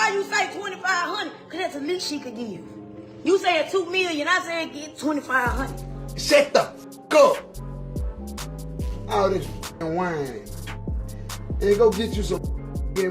why you say 2,500? Cause that's the least she could give. You said 2 million, I said get 2,500. Shut the f*** up. All this wine. And go get you some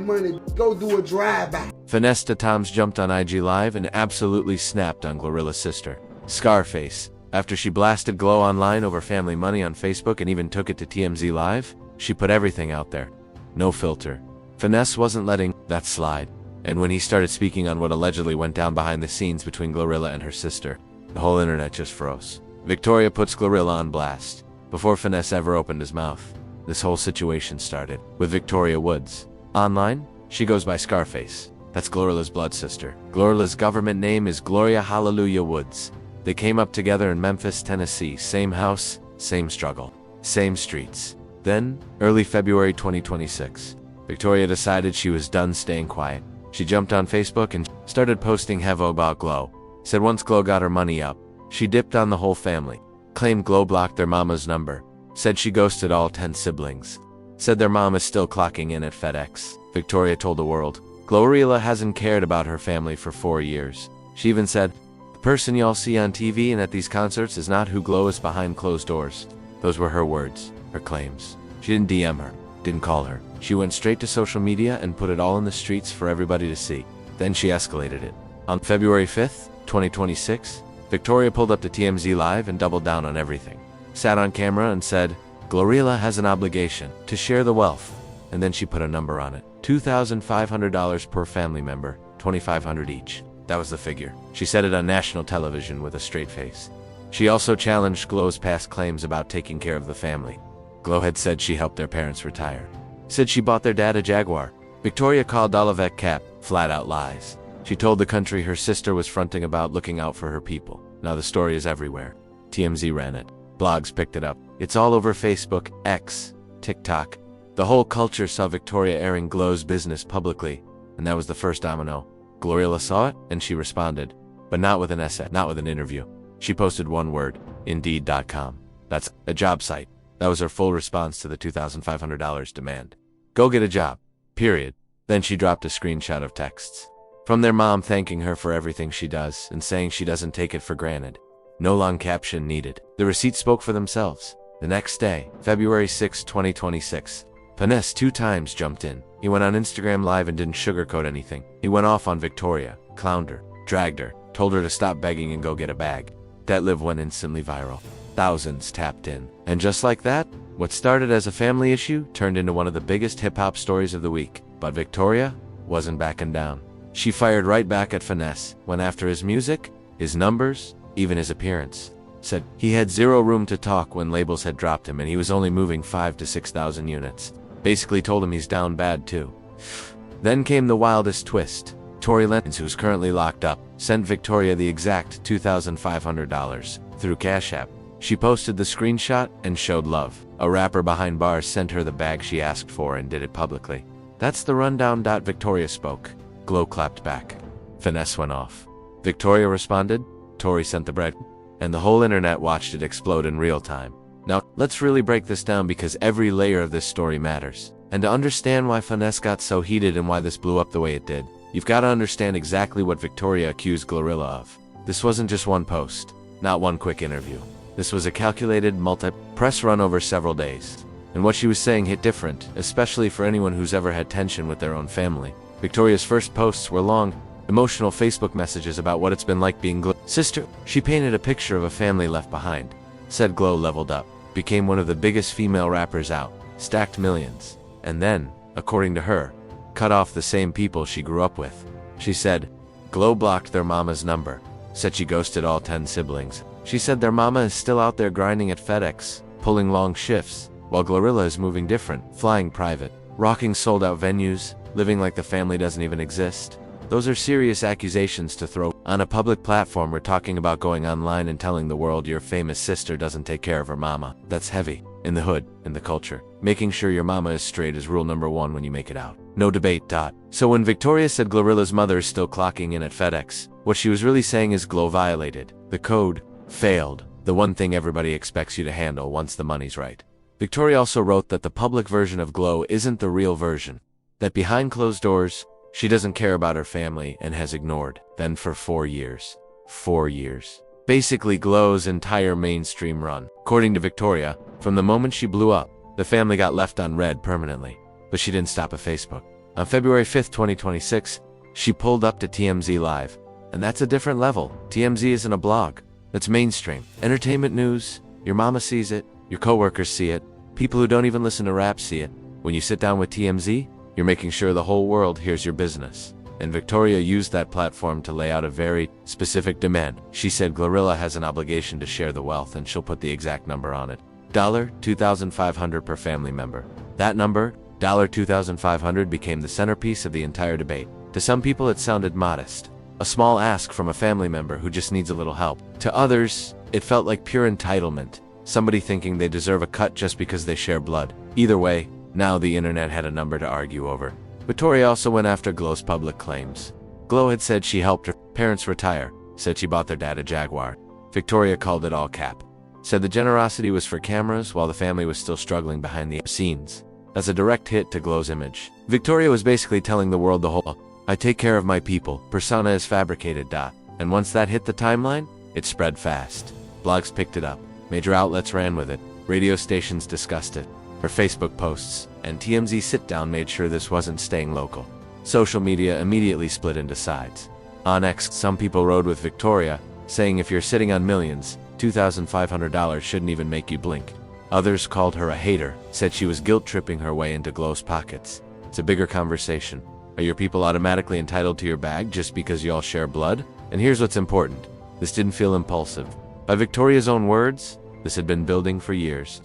money. Go do a drive-by. Finesse2Tymes jumped on IG Live and absolutely snapped on GloRilla's sister, Scarface. After she blasted Glo online over family money on Facebook and even took it to TMZ Live, she put everything out there. No filter. Finesse wasn't letting that slide. And when he started speaking on what allegedly went down behind the scenes between GloRilla and her sister, the whole internet just froze. Victoria puts GloRilla on blast. Before Finesse ever opened his mouth, this whole situation started with Victoria Woods. Online, she goes by Scarface. That's GloRilla's blood sister. GloRilla's government name is Gloria Hallelujah Woods. They came up together in Memphis, Tennessee. Same house, same struggle, same streets. Then, early February 2026, Victoria decided she was done staying quiet. She jumped on Facebook and started posting hevo about Glo. Said once Glo got her money up, she dipped on the whole family. Claimed Glo blocked their mama's number. Said she ghosted all 10 siblings. Said their mom is still clocking in at FedEx. Victoria told the world, GloRilla hasn't cared about her family for 4 years. She even said, the person y'all see on TV and at these concerts is not who Glo is behind closed doors. Those were her words, her claims. She didn't DM her, didn't call her. She went straight to social media and put it all in the streets for everybody to see. Then she escalated it. On February 5th, 2026, Victoria pulled up to TMZ Live and doubled down on everything. Sat on camera and said, GloRilla has an obligation to share the wealth. And then she put a number on it. $2,500 per family member, $2,500 each. That was the figure. She said it on national television with a straight face. She also challenged Glo's past claims about taking care of the family. Glo had said she helped their parents retire. Said she bought their dad a Jaguar. Victoria called all of that cap flat-out lies. She told the country her sister was fronting about looking out for her people. Now the story is everywhere. TMZ ran it. Blogs picked it up. It's all over Facebook, X, TikTok. The whole culture saw Victoria airing Glo's business publicly, and that was the first domino. GloRilla saw it, and she responded, but not with an essay, not with an interview. She posted one word, Indeed.com. That's a job site. That was her full response to the $2,500 demand. Go get a job. Period. Then she dropped a screenshot of texts from their mom thanking her for everything she does and saying she doesn't take it for granted. No long caption needed. The receipts spoke for themselves. The next day, February 6, 2026, Finesse2Tymes jumped in. He went on Instagram Live and didn't sugarcoat anything. He went off on Victoria, clowned her, dragged her, told her to stop begging and go get a bag. That live went instantly viral. Thousands tapped in. And just like that, what started as a family issue turned into one of the biggest hip-hop stories of the week. But Victoria wasn't backing down. She fired right back at Finesse, went after his music, his numbers, even his appearance. Said he had zero room to talk when labels had dropped him and he was only moving 5,000 to 6,000 units. Basically told him he's down bad too. Then came the wildest twist. Tory Lanez, who's currently locked up, sent Victoria the exact $2,500 through Cash App. She posted the screenshot and showed love. A rapper behind bars sent her the bag she asked for and did it publicly. That's the rundown. Victoria spoke. Glo clapped back. Finesse went off. Victoria responded. Tory sent the bread. And the whole internet watched it explode in real time. Now, let's really break this down because every layer of this story matters. And to understand why Finesse got so heated and why this blew up the way it did, you've got to understand exactly what Victoria accused GloRilla of. This wasn't just one post, not one quick interview. This was a calculated, multi-press run over several days. And what she was saying hit different, especially for anyone who's ever had tension with their own family. Victoria's first posts were long, emotional Facebook messages about what it's been like being Glo's sister. She painted a picture of a family left behind. Said Glo leveled up, became one of the biggest female rappers out, stacked millions. And then, according to her, cut off the same people she grew up with. She said, Glo blocked their mama's number. Said she ghosted all 10 siblings. She said their mama is still out there grinding at FedEx, pulling long shifts, while GloRilla is moving different, flying private, rocking sold-out venues, living like the family doesn't even exist. Those are serious accusations to throw on a public platform. We're talking about going online and telling the world your famous sister doesn't take care of her mama. That's heavy. In the hood, in the culture. Making sure your mama is straight is rule number 1 when you make it out. No debate. So when Victoria said GloRilla's mother is still clocking in at FedEx, what she was really saying is Glo violated the code, failed, the one thing everybody expects you to handle once the money's right. Victoria also wrote that the public version of Glo isn't the real version. That behind closed doors, She doesn't care about her family and has ignored. Then for 4 years. 4 years. Basically Glo's entire mainstream run. According to Victoria, from the moment she blew up, the family got left on red permanently. But she didn't stop at Facebook. On February 5th, 2026, she pulled up to TMZ Live. And that's a different level. TMZ isn't a blog. That's mainstream. Entertainment news. Your mama sees it. Your coworkers see it. People who don't even listen to rap see it. When you sit down with TMZ, you're making sure the whole world hears your business. And Victoria used that platform to lay out a very specific demand. She said GloRilla has an obligation to share the wealth, and she'll put the exact number on it. $2,500 per family member. That number, $2,500, became the centerpiece of the entire debate. To some people it sounded modest. A small ask from a family member who just needs a little help. To others, it felt like pure entitlement. Somebody thinking they deserve a cut just because they share blood. Either way, now the internet had a number to argue over. Victoria also went after Glo's public claims. Glo had said she helped her parents retire, said she bought their dad a Jaguar. Victoria called it all cap. Said the generosity was for cameras while the family was still struggling behind the scenes. That's a direct hit to Glo's image. Victoria was basically telling the world the whole, I take care of my people, persona is fabricated. And once that hit the timeline, it spread fast. Blogs picked it up. Major outlets ran with it. Radio stations discussed it. Her Facebook posts and TMZ sit-down made sure this wasn't staying local. Social media immediately split into sides. On X, some people rode with Victoria, saying if you're sitting on millions, $2,500 shouldn't even make you blink. Others called her a hater, said she was guilt-tripping her way into Glo's pockets. It's a bigger conversation. Are your people automatically entitled to your bag just because you all share blood? And here's what's important. This didn't feel impulsive. By Victoria's own words, this had been building for years.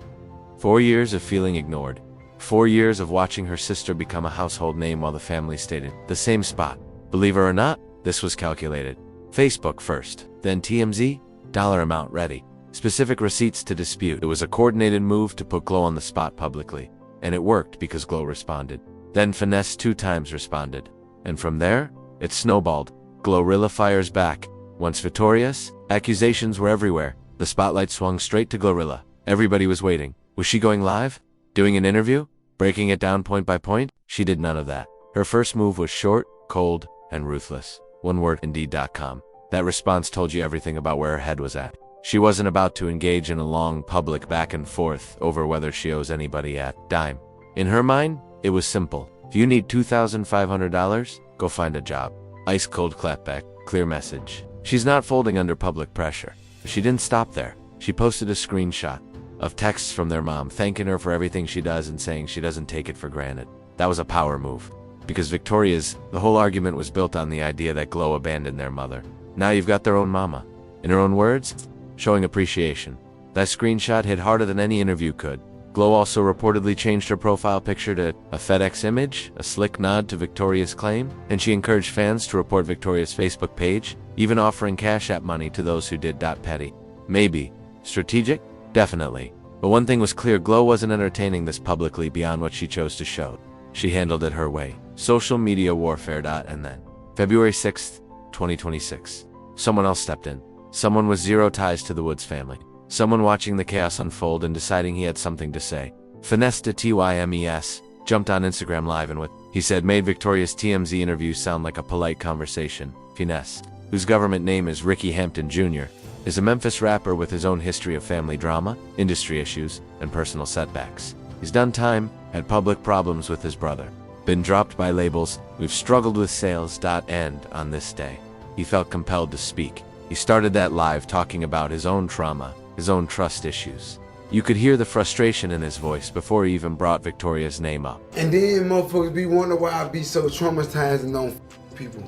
4 years of feeling ignored. 4 years of watching her sister become a household name while the family stayed in the same spot. Believe it or not, this was calculated. Facebook first, then TMZ, dollar amount ready. Specific receipts to dispute. It was a coordinated move to put Glo on the spot publicly. And it worked because Glo responded. Then Finesse2Tymes responded. And from there, it snowballed. GloRilla fires back. Once victorious, accusations were everywhere. The spotlight swung straight to GloRilla. Everybody was waiting. Was she going live? Doing an interview? Breaking it down point by point? She did none of that. Her first move was short, cold, and ruthless. One word, Indeed.com. That response told you everything about where her head was at. She wasn't about to engage in a long public back and forth over whether she owes anybody a dime. In her mind, it was simple. If you need $2,500, go find a job. Ice cold clapback, clear message. She's not folding under public pressure. She didn't stop there. She posted a screenshot of texts from their mom thanking her for everything she does and saying she doesn't take it for granted. That was a power move. Because the whole argument was built on the idea that Glo abandoned their mother. Now you've got their own mama. In her own words, showing appreciation. That screenshot hit harder than any interview could. Glo also reportedly changed her profile picture to a FedEx image, a slick nod to Victoria's claim, and she encouraged fans to report Victoria's Facebook page, even offering Cash App money to those who did. Petty. Maybe. Strategic? Definitely. But one thing was clear, Glo wasn't entertaining this publicly beyond what she chose to show. She handled it her way. Social media warfare. And then, February 6th, 2026. Someone else stepped in. Someone with zero ties to the Woods family. Someone watching the chaos unfold and deciding he had something to say. Finesse2Tymes jumped on Instagram Live and what he said made Victoria's TMZ interview sound like a polite conversation. Finesse, whose government name is Ricky Hampton Jr., is a Memphis rapper with his own history of family drama, industry issues, and personal setbacks. He's done time, had public problems with his brother, been dropped by labels, we've struggled with sales. And on this day, he felt compelled to speak. He started that live talking about his own trauma, his own trust issues. You could hear the frustration in his voice before he even brought Victoria's name up. And then motherfuckers be wondering why I be so traumatized and don't people.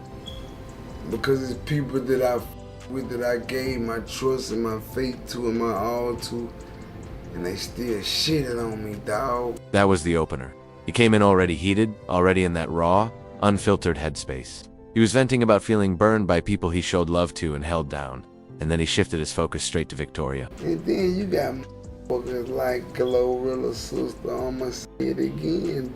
Because it's people that I gave my trust and my faith to and my all to, and they still shitted on me, dawg. That was the opener. He came in already heated, already in that raw, unfiltered headspace. He was venting about feeling burned by people he showed love to and held down, and then he shifted his focus straight to Victoria. And then you got motherfuckers like GloRilla's sister, I'ma say it again.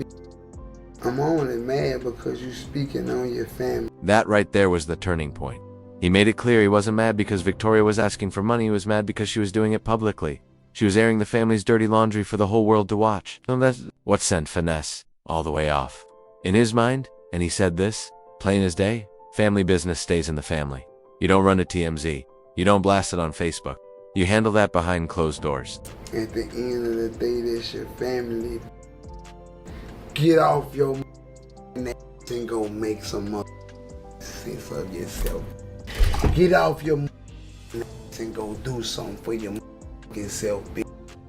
I'm only mad because you speaking on your family. That right there was the turning point. He made it clear he wasn't mad because Victoria was asking for money, he was mad because she was doing it publicly. She was airing the family's dirty laundry for the whole world to watch. And that's what sent Finesse all the way off. In his mind, and he said this, Plain as day, family business stays in the family. You don't run to TMZ. You don't blast it on Facebook. You handle that behind closed doors. At the end of the day, that's your family. Get off your ass and go make some sense of yourself. Get off your ass and go do something for your self.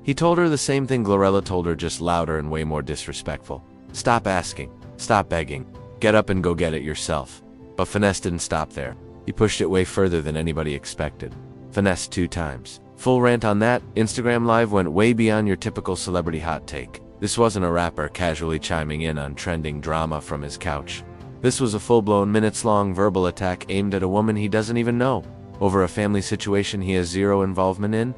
He told her the same thing GloRilla told her, just louder and way more disrespectful. Stop asking. Stop begging. Get up and go get it yourself. But Finesse didn't stop there. He pushed it way further than anybody expected. Finesse2Tymes. Full rant on that. Instagram Live went way beyond your typical celebrity hot take. This wasn't a rapper casually chiming in on trending drama from his couch. This was a full-blown, minutes-long verbal attack aimed at a woman he doesn't even know, over a family situation he has zero involvement in.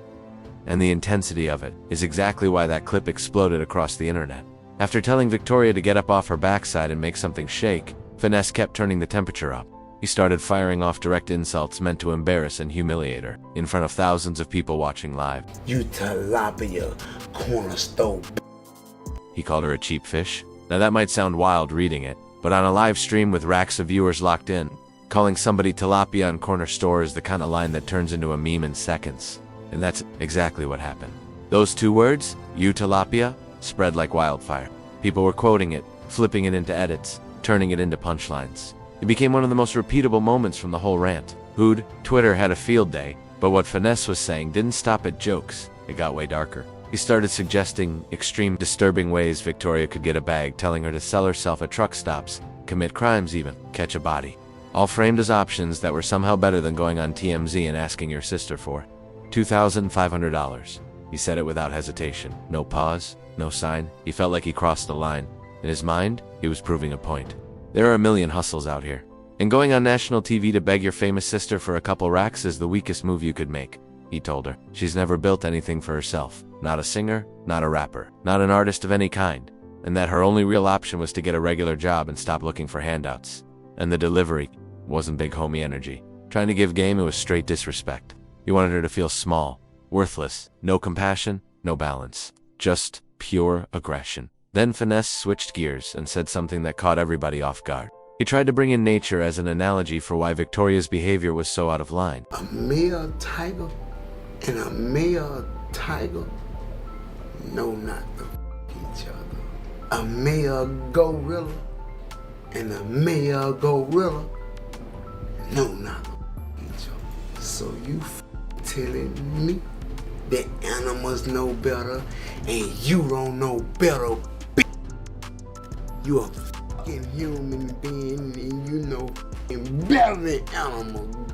And the intensity of it is exactly why that clip exploded across the internet. After telling Victoria to get up off her backside and make something shake, Finesse kept turning the temperature up. He started firing off direct insults meant to embarrass and humiliate her, in front of thousands of people watching live. You tilapia corner store. He called her a cheap fish. Now that might sound wild reading it, but on a live stream with racks of viewers locked in, calling somebody tilapia on corner store is the kind of line that turns into a meme in seconds. And that's exactly what happened. Those two words, you tilapia, spread like wildfire. People were quoting it, flipping it into edits, turning it into punchlines. It became one of the most repeatable moments from the whole rant. Twitter had a field day, but what Finesse was saying didn't stop at jokes. It got way darker. He started suggesting extreme, disturbing ways Victoria could get a bag, telling her to sell herself at truck stops, commit crimes even, catch a body. All framed as options that were somehow better than going on TMZ and asking your sister for $2,500. He said it without hesitation. No pause, no sign. He felt like he crossed the line. In his mind, he was proving a point. There are a million hustles out here. And going on national TV to beg your famous sister for a couple racks is the weakest move you could make, he told her. She's never built anything for herself. Not a singer, not a rapper, not an artist of any kind. And that her only real option was to get a regular job and stop looking for handouts. And the delivery wasn't big homie energy. Trying to give game, it was straight disrespect. He wanted her to feel small, worthless, no compassion, no balance. Just pure aggression. Then Finesse switched gears and said something that caught everybody off guard. He tried to bring in nature as an analogy for why Victoria's behavior was so out of line. A male tiger and a male tiger know not to each other. A male gorilla and a male gorilla know not to each other. So you telling me that animals know better and you don't know better? You a fucking human being and you know better than animals.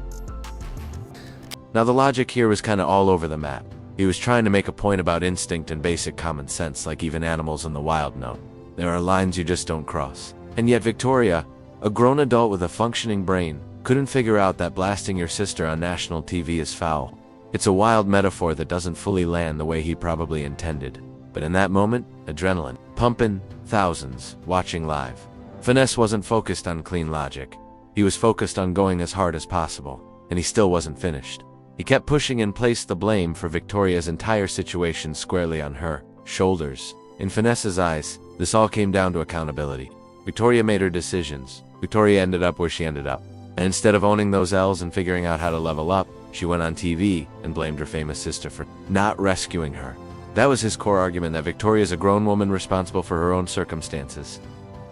Now the logic here was kinda all over the map. He was trying to make a point about instinct and basic common sense, like even animals in the wild know. There are lines you just don't cross. And yet Victoria, a grown adult with a functioning brain, couldn't figure out that blasting your sister on national TV is foul. It's a wild metaphor that doesn't fully land the way he probably intended. But in that moment, adrenaline, pumping, thousands, watching live. Finesse wasn't focused on clean logic. He was focused on going as hard as possible, and he still wasn't finished. He kept pushing and placed the blame for Victoria's entire situation squarely on her shoulders. In Finesse's eyes, this all came down to accountability. Victoria made her decisions. Victoria ended up where she ended up. And instead of owning those L's and figuring out how to level up, she went on TV and blamed her famous sister for not rescuing her. That was his core argument, that Victoria is a grown woman responsible for her own circumstances.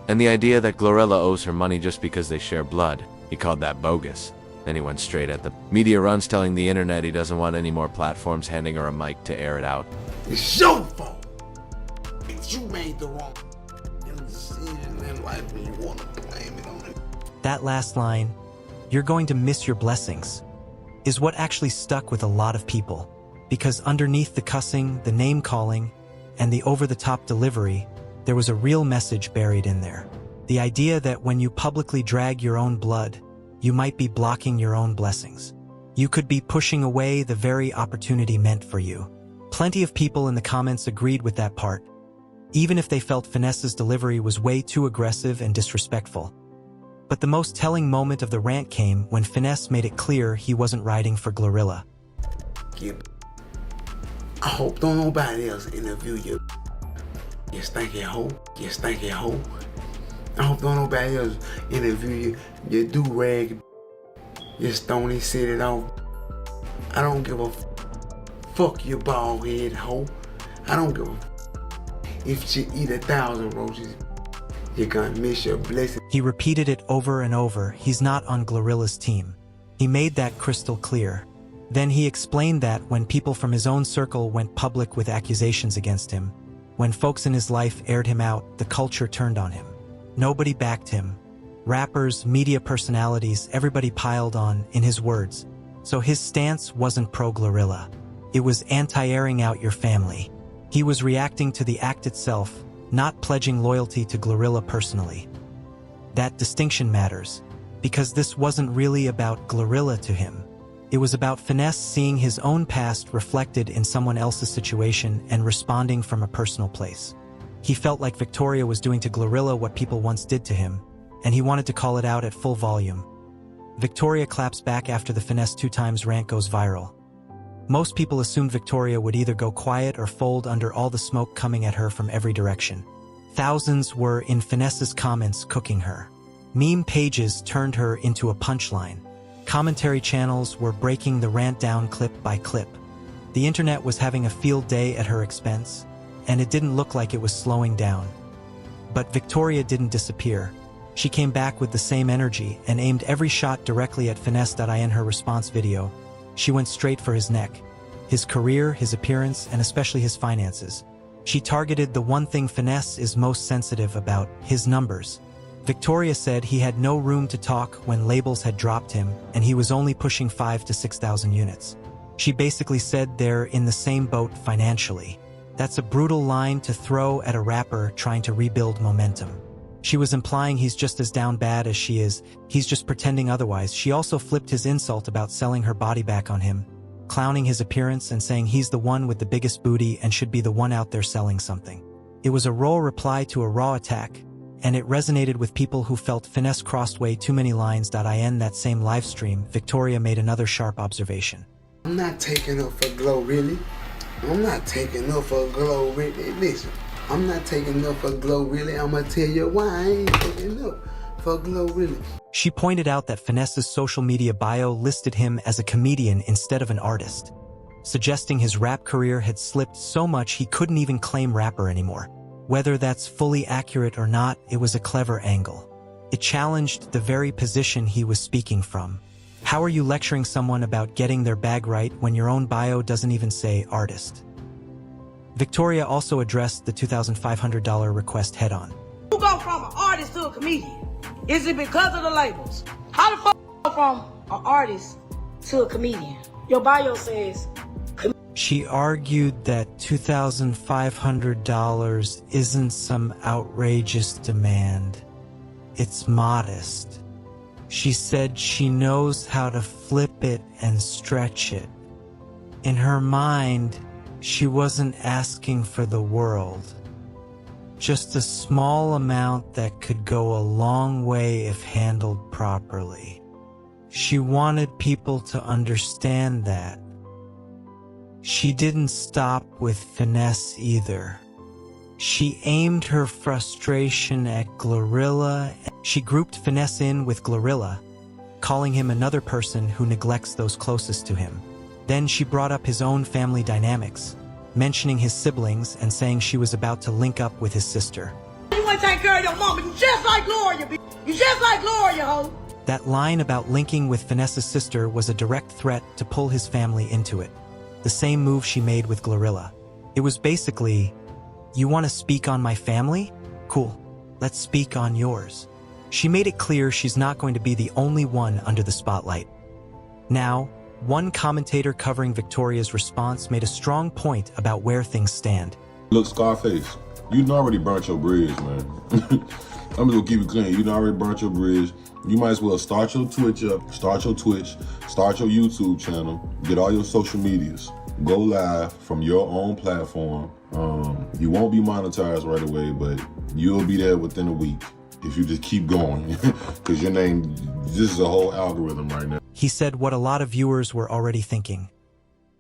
And the idea that GloRilla owes her money just because they share blood, he called that bogus. Then he went straight at the media runs, telling the internet he doesn't want any more platforms handing her a mic to air it out. It's your fault. You made the wrong decision in life and you want to blame it on it. That last line, "You're going to miss your blessings," is what actually stuck with a lot of people. Because underneath the cussing, the name-calling, and the over-the-top delivery, there was a real message buried in there. The idea that when you publicly drag your own blood, you might be blocking your own blessings. You could be pushing away the very opportunity meant for you. Plenty of people in the comments agreed with that part, even if they felt Finesse's delivery was way too aggressive and disrespectful. But the most telling moment of the rant came when Finesse made it clear he wasn't riding for GloRilla. I hope don't nobody else interview you. You stinky hoe. You stinky hoe. I hope don't nobody else interview you. You do-rag, you stony set it off. I don't give a fuck your bald head hoe. I don't give a if she eat 1,000 roaches, you're gonna miss your blessing. He repeated it over and over. He's not on GloRilla's team. He made that crystal clear. Then he explained that when people from his own circle went public with accusations against him, when folks in his life aired him out, the culture turned on him. Nobody backed him. Rappers, media personalities, everybody piled on, in his words. So his stance wasn't pro-GloRilla. It was anti-airing out your family. He was reacting to the act itself, not pledging loyalty to GloRilla personally. That distinction matters, because this wasn't really about GloRilla to him. It was about Finesse seeing his own past reflected in someone else's situation and responding from a personal place. He felt like Victoria was doing to GloRilla what people once did to him, and he wanted to call it out at full volume. Victoria claps back after the Finesse2Tymes rant goes viral. Most people assumed Victoria would either go quiet or fold under all the smoke coming at her from every direction. Thousands were in Finesse's comments cooking her. Meme pages turned her into a punchline. Commentary channels were breaking the rant down clip by clip. The internet was having a field day at her expense, and it didn't look like it was slowing down. But Victoria didn't disappear. She came back with the same energy and aimed every shot directly at Finesse2Tymes in her response video. She went straight for his neck, his career, his appearance, and especially his finances. She targeted the one thing Finesse is most sensitive about, his numbers. Victoria said he had no room to talk when labels had dropped him, and he was only pushing 5,000 to 6,000 units. She basically said they're in the same boat financially. That's a brutal line to throw at a rapper trying to rebuild momentum. She was implying he's just as down bad as she is, he's just pretending otherwise. She also flipped his insult about selling her body back on him, clowning his appearance and saying he's the one with the biggest booty and should be the one out there selling something. It was a raw reply to a raw attack, and it resonated with people who felt Finesse crossed way too many lines. In that same live stream, Victoria made another sharp observation. I'm not taking up for GloRilla. I'm not taking up for GloRilla. Listen, I'm not taking up for GloRilla. I'm gonna tell you why I ain't taking up for GloRilla. She pointed out that Finesse's social media bio listed him as a comedian instead of an artist, suggesting his rap career had slipped so much he couldn't even claim rapper anymore. Whether that's fully accurate or not, it was a clever angle. It challenged the very position he was speaking from. How are you lecturing someone about getting their bag right when your own bio doesn't even say artist? Victoria also addressed the $2,500 request head-on. You go from an artist to a comedian. Is it because of the labels? How the fuck you go from an artist to a comedian? Your bio says She argued that $2,500 isn't some outrageous demand. It's modest. She said she knows how to flip it and stretch it. In her mind, she wasn't asking for the world. Just a small amount that could go a long way if handled properly. She wanted people to understand that. She didn't stop with Finesse either. She aimed her frustration at GloRilla. She grouped Finesse in with GloRilla, calling him another person who neglects those closest to him. Then she brought up his own family dynamics, mentioning his siblings and saying she was about to link up with his sister. you want to take care of your mama. You just like Gloria, bitch. You just like Gloria, ho. That line about linking with Finesse's sister was a direct threat to pull his family into it. The same move she made with GloRilla. It was basically, you want to speak on my family? Cool, let's speak on yours. She made it clear she's not going to be the only one under the spotlight. Now, one commentator covering Victoria's response made a strong point about where things stand. Look, Scarface, you done already burnt your bridge, man. I'm just gonna keep it clean. You done already burnt your bridge. You might as well start your Twitch up, start your Twitch, start your YouTube channel, get all your social medias, go live from your own platform. You won't be monetized right away, but you'll be there within a week if you just keep going, because your name, this is a whole algorithm right now. He said what a lot of viewers were already thinking.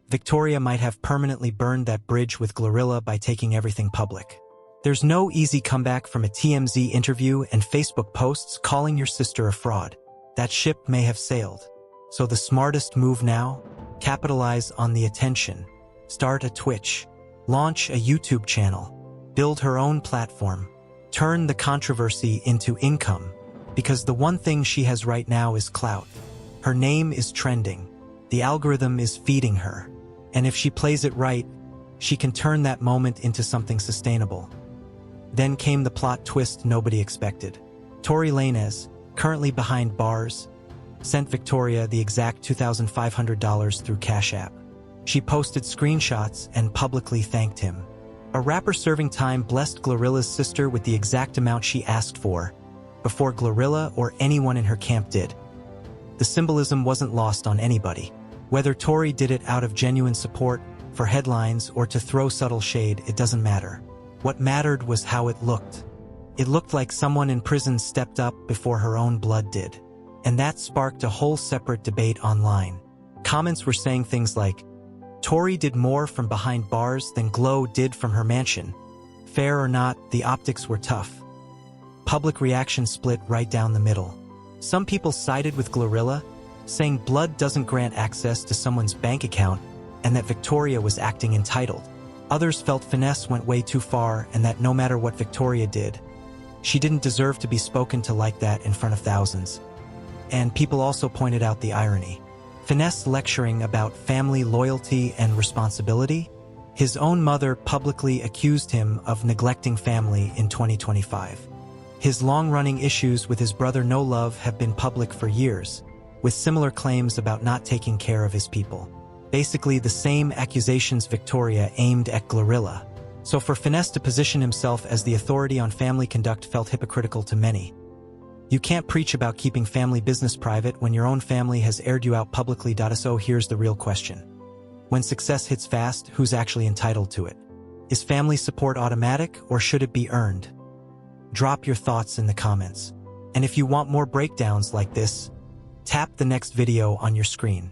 Victoria might have permanently burned that bridge with GloRilla by taking everything public. There's no easy comeback from a TMZ interview and Facebook posts calling your sister a fraud. That ship may have sailed. So the smartest move now? Capitalize on the attention. Start a Twitch. Launch a YouTube channel. Build her own platform. Turn the controversy into income. Because the one thing she has right now is clout. Her name is trending. The algorithm is feeding her. And if she plays it right, she can turn that moment into something sustainable. Then came the plot twist nobody expected. Tory Lanez, currently behind bars, sent Victoria the exact $2,500 through Cash App. She posted screenshots and publicly thanked him. A rapper serving time blessed GloRilla's sister with the exact amount she asked for, before GloRilla or anyone in her camp did. The symbolism wasn't lost on anybody. Whether Tory did it out of genuine support, for headlines, or to throw subtle shade, it doesn't matter. What mattered was how it looked. It looked like someone in prison stepped up before her own blood did. And that sparked a whole separate debate online. Comments were saying things like, Tory did more from behind bars than Glo did from her mansion. Fair or not, the optics were tough. Public reaction split right down the middle. Some people sided with GloRilla, saying blood doesn't grant access to someone's bank account and that Victoria was acting entitled. Others felt Finesse went way too far and that no matter what Victoria did, she didn't deserve to be spoken to like that in front of thousands. And people also pointed out the irony. Finesse lecturing about family loyalty and responsibility? His own mother publicly accused him of neglecting family in 2025. His long-running issues with his brother No Love have been public for years, with similar claims about not taking care of his people. Basically the same accusations Victoria aimed at GloRilla. So for Finesse to position himself as the authority on family conduct felt hypocritical to many. You can't preach about keeping family business private when your own family has aired you out publicly. So here's the real question. When success hits fast, who's actually entitled to it? Is family support automatic or should it be earned? Drop your thoughts in the comments. And if you want more breakdowns like this, tap the next video on your screen.